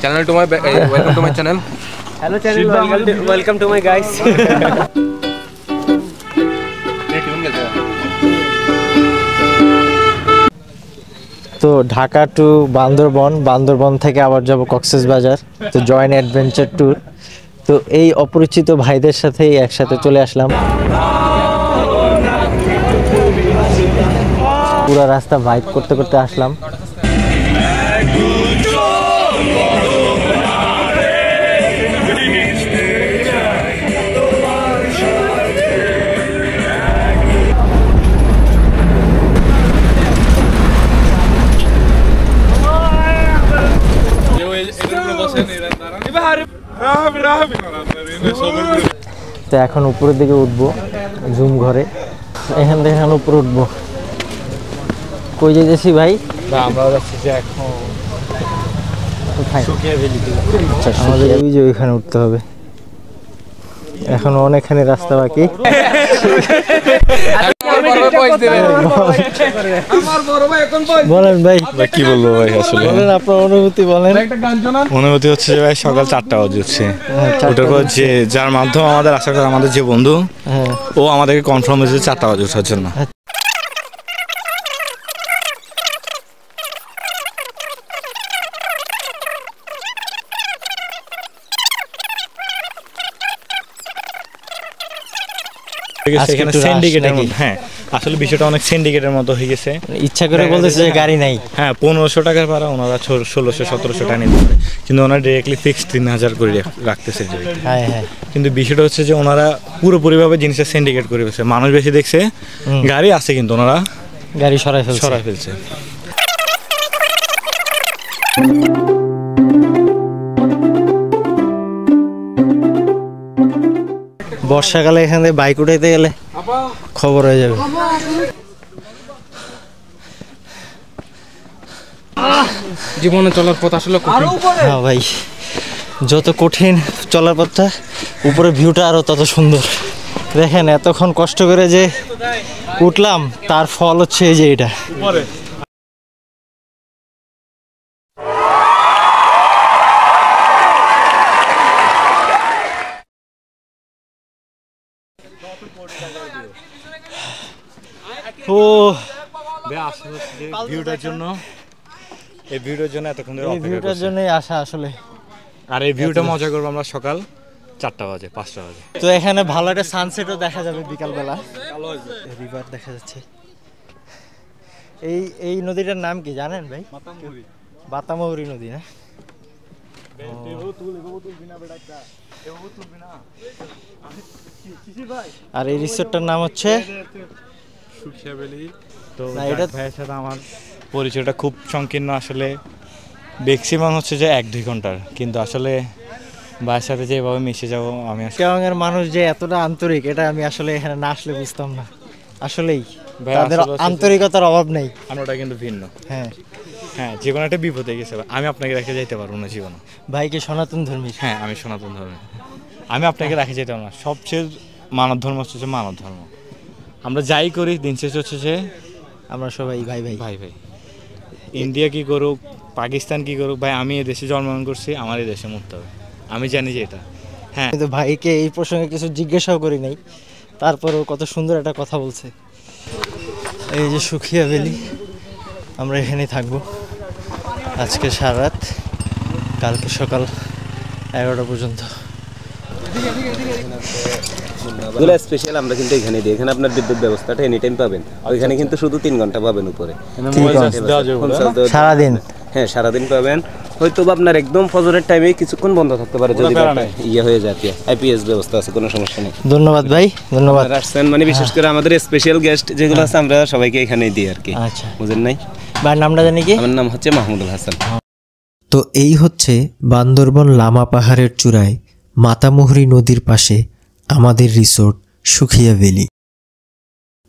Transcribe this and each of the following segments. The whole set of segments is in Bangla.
channel to my welcome to my channel. Hello channel, welcome to my guys. তো ঢাকা টু বান্দরবন, বান্দরবন থেকে আবার যাব কক্সবাজার, তো জয়েন্ট অ্যাডভেঞ্চার ট্যুর। তো এই অপরিচিত ভাইদের সাথেই একসাথে চলে আসলাম। পুরো রাস্তা বাইক করতে করতে আসলাম। তো এখন উপরের দিকে উঠবো জুম ঘরে, এখান থেকে এখন উপরে উঠবো। কই যেতেছি ভাই? আমরা যাচ্ছি যে এখন আমাদের ওই যে ওইখানে উঠতে হবে, এখনো অনেকখানি রাস্তা বাকি। বলেন ভাই, কি বলবো ভাই, আসলে বলেন আপনার অনুভূতি বলেন। অনুভূতি হচ্ছে যে ভাই সকাল 4টা বাজে হচ্ছে, ওটার পর যে যার মাধ্যমে আমাদের আশা করি আমাদের যে বন্ধু, ও আমাদেরকে কনফার্ম হয়েছে 4টা বাজে ওঠার জন্য। হ্যাঁ, আসলে বিষয়টা অনেক সিন্ডিকেটের মতো হয়ে গেছে। ইচ্ছা করে বলতেছে যে গাড়ি নাই। হ্যাঁ, 1500 টাকার ভাড়া ওনারা 1600-1700 টাকা নিতে পারে, কিন্তু ওনারা ডিরেক্টলি ফিক্সড 3000 করে রাখতেছে। হ্যাঁ হ্যাঁ, কিন্তু বিষয়টা হচ্ছে যে ওনারা পুরোপুরিভাবে জিনিসটা সিন্ডিকেট করে ফেলছে। মানুষ বেশি দেখছে, গাড়ি আছে কিন্তু ওনারা গাড়ি সরাই ফেলছে। বর্ষাকালে এখানে বাইক উঠাইতে গেলে খবর হয়ে যাবে। জীবনে চলার পথ আসলে কঠিন। হ্যাঁ ভাই, যত কঠিন চলার পথটা, উপরে ভিউটা আরো তত সুন্দর। দেখেন এতক্ষণ কষ্ট করে যে উঠলাম, তার ফল হচ্ছে এই যে এটা। ও ভিউটার জন্য, এই ভিউটার জন্য এতক্ষণ ধরে এই ভিউটার জন্যই আসা আসলে। আর এই ভিউটা মজা করবো আমরা সকাল 4টা বাজে 5টা বাজে। তো এখানে ভালো একটা সানসেটও দেখা যাবে বিকালবেলা, রিভার দেখা যাচ্ছে। এই নদীটার নাম কি জানেন ভাই? বাতামহুরি নদী না? আর এই রিসোর্টটার নাম হচ্ছে সুখিয়া ভ্যালি। তো এটা ভাইয়ের সাথে আমার পরিচয়টা খুব সংকীর্ণ, আসলে ম্যাক্সিমাম হচ্ছে যে 1-2 ঘন্টার, কিন্তু আসলে ভাইয়ের সাথে যেভাবে মিশে যাবো আমি, চিটাগাংয়ের মানুষ যে এতটা আন্তরিক, এটা আমি আসলে এখানে না আসলে বুঝতাম না। আসলেই তাদের আন্তরিকতার অভাব নেই। ওটা কিন্তু ভিন্ন। হ্যাঁ হ্যাঁ, যে কোনো একটা বিপদে গেছে, আমি আপনাকে রেখে যেতে পারবো না জীবনে। ভাইকে সনাতন ধর্মী? হ্যাঁ, আমি সনাতন ধর্মী, আমি আপনাকে রেখে যেতে পারবো না। সবচেয়ে মানব ধর্ম হচ্ছে যে মানব ধর্ম। আমরা যাই করি, দিন শেষ হচ্ছে যে আমরা সবাই ভাই ভাই ভাই ভাই। ইন্ডিয়া কি করুক, পাকিস্তান কি করুক, ভাই আমি এই দেশে জন্মগ্রহণ করছি, আমার এই দেশে মরতে হবে, আমি জানি যে এটা। হ্যাঁ, কিন্তু ভাইকে এই প্রসঙ্গে কিছু জিজ্ঞাসাও করি নাই, তারপরেও কত সুন্দর একটা কথা বলছে। এই যে সুখিয়া ভ্যালি, আমরা এখানেই থাকবো আজকে সারা রাত, কালকে সকাল 11টা পর্যন্ত। গুলা স্পেশাল আমরা কিন্তু এখানে দিই। এখানে আপনার বিদ্যুৎ ব্যবস্থাটা এনি টাইম পাবেন। ওইখানে কিন্তু শুধু 3 ঘন্টা পাবেন উপরে সারাদিন। হ্যাঁ, সারাদিন পাবেন। হয়তো আপনার একদম ফজরের টাইমে কিছুক্ষণ বন্ধ থাকতে পারে, যদি ইয়ে হয়ে যায়। আইপিএস ব্যবস্থা আছে, কোনো সমস্যা নেই। ধন্যবাদ ভাই, ধন্যবাদ। আসছেন মানে বিশেষ করে আমাদের স্পেশাল গেস্ট যেগুলো আছে আমরা সবাইকে এখানেই দিই আর কি। আচ্ছা, বুঝেন নাই? ভাইয়ের নামটা জানি কি? আমার নাম হচ্ছে মাহমুদুল হাসান। তো এই হচ্ছে বান্দরবন লামা পাহাড়ের চূড়ায় মাতামুহুরী নদীর পাশে আমাদের রিসোর্ট সুখিয়া ভ্যালি।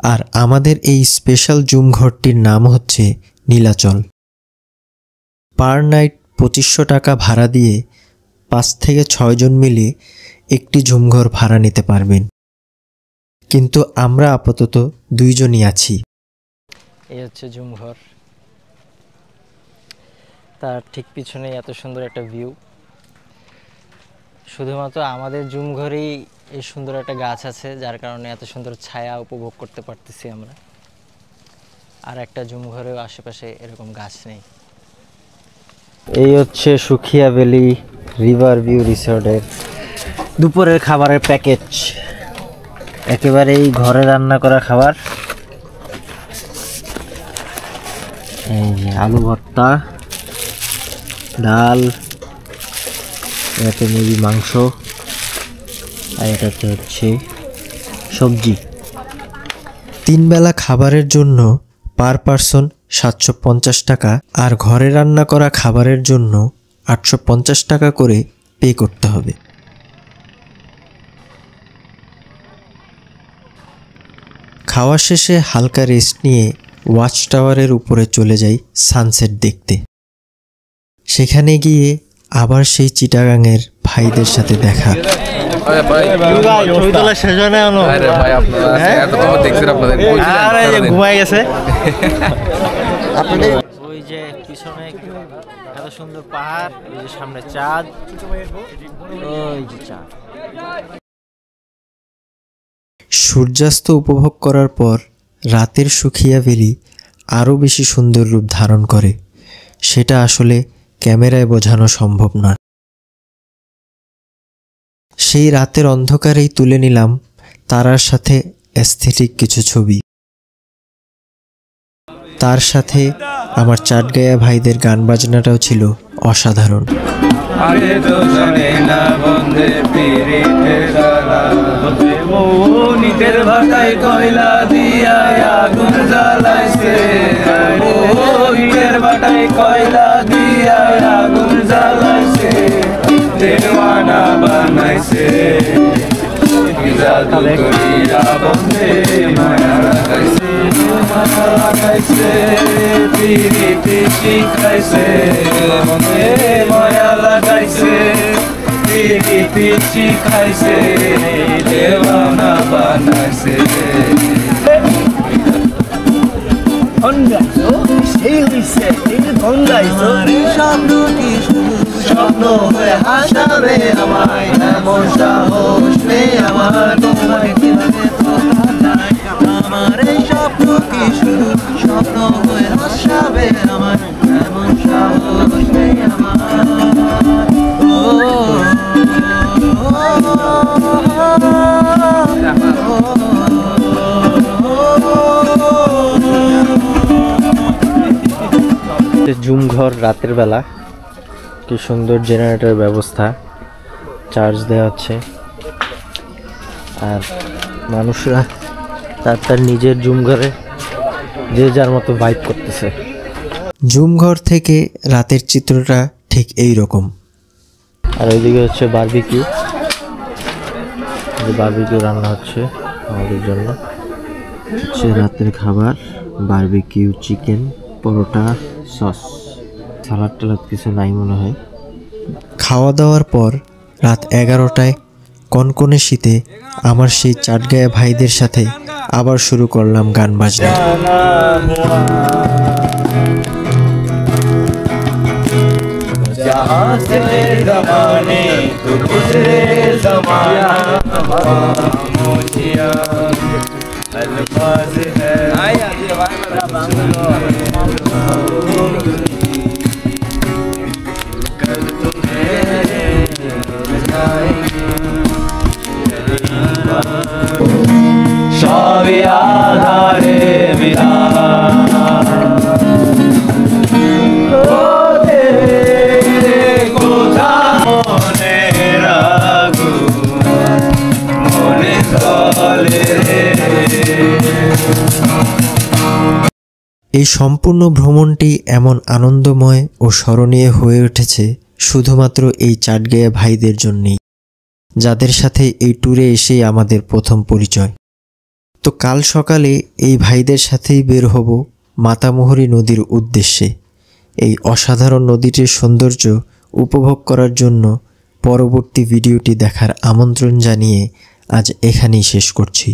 আর আমাদের এই স্পেশাল জুম ঘরটির নাম হচ্ছে নীলাচল। পার নাইট 2500 টাকা ভাড়া দিয়ে 5 থেকে 6 জন মিলে একটি ঝুমঘর ভাড়া নিতে পারবেন, কিন্তু আমরা আপাতত 2 জনই আছি। এই হচ্ছে ঝুমঘর। তার ঠিক পিছনেই এত সুন্দর একটা ভিউ। শুধুমাত্র আমাদের জুম ঘরেই এই সুন্দর একটা গাছ আছে, যার কারণে এত সুন্দর ছায়া উপভোগ করতে পারতেছি আমরা। আর একটা জুম ঘরেও আশেপাশে এরকম গাছ নেই। এই হচ্ছে সুখিয়া ভ্যালি রিভার ভিউ রিসোর্টের দুপুরের খাবারের প্যাকেজ। একেবারেই ঘরে রান্না করা খাবার। এই যে আলু ভর্তা, ডাল, এটাতে মুরগি মাংস, আর এটাতে হচ্ছে সবজি। 3 বেলা খাবারের জন্য পার পারসন 750 টাকা, আর ঘরে রান্না করা খাবারের জন্য 850 টাকা করে পে করতে হবে। খাওয়া শেষে হালকা রেস্ট নিয়ে ওয়াচ টাওয়ারের উপরে চলে যাই সানসেট দেখতে। সেখানে গিয়ে আবার সেই চিটাগাংয়ের ভাইদের সাথে দেখা। আরে ভাই ছবি তোলা শেষ হয় না এখনো? আরে ভাই আপনারা এত কম দেখছেন আপনাদের ঘুমাই গেছে। ওই যে পিছনে এত সুন্দর পাহাড়, ওই যে সামনে চাঁদ, ওই যে চাঁদ। সূর্যাস্ত উপভোগ করার পর রাতের সুখিয়া ভ্যালি আরও বেশি সুন্দর রূপ ধারণ করে, সেটা আসলে ক্যামেরায় বোঝানো সম্ভব না। সেই রাতের অন্ধকারেই তুলে নিলাম তারার সাথে অ্যাস্থেটিক কিছু ছবি। তার সাথে আমার চাটগায়া ভাইদের গান বাজনাটাও ছিল অসাধারণ। দেওয়ানা বানাইছে জাদু করিয়া বন্ধে মায়া লাগাইছে পিরিতি শিখাইছে বন্ধে মায়া লাগাইছে পিরিতি শিখাইছে দেওয়ানা বানাইছে। স্বপ্ন হয়ে হাসাবে আমায়, এমন সাহস নেই আমার, তোমায় কিভাবে আমার এই স্বপ্ন কি শুধু স্বপ্ন হয়ে হাসাবে আমায়, এমন সাহস নেই আমার। জুম ঘর রাতের বেলা, কি সুন্দর জেনারেটর ব্যবস্থা, চার্জ দেওয়া হচ্ছে, আর মানুষরা তার নিজের জুম ঘরে যে যার মতো ভাইব করতেছে। জুম ঘর থেকে রাতের চিত্রটা ঠিক এই রকম। আর ওইদিকে হচ্ছে বারবিকিউ, বারবিকিউ রান্না হচ্ছে আমাদের জন্য। হচ্ছে রাতের খাবার, বারবিকিউ চিকেন, পরোটা, সস, সালাদ টালাদ কিছু নাই মনে হয়। খাওয়া দাওয়ার পর রাত 11টায় কনকনে শীতে আমার সেই চাটগায়া ভাইদের সাথে আবার শুরু করলাম গান বাজনা। সবই আধারে এই সম্পূর্ণ ভ্রমণটি এমন আনন্দময় ও স্মরণীয় হয়ে উঠেছে শুধুমাত্র এই চাটগায়া ভাইদের জন্যই, যাদের সাথে এই ট্যুরে এসেই আমাদের প্রথম পরিচয়। তো কাল সকালে এই ভাইদের সাথেই বের হব মাতামুহুরী নদীর উদ্দেশ্যে। এই অসাধারণ নদীটির সৌন্দর্য উপভোগ করার জন্য পরবর্তী ভিডিওটি দেখার আমন্ত্রণ জানিয়ে আজ এখানেই শেষ করছি।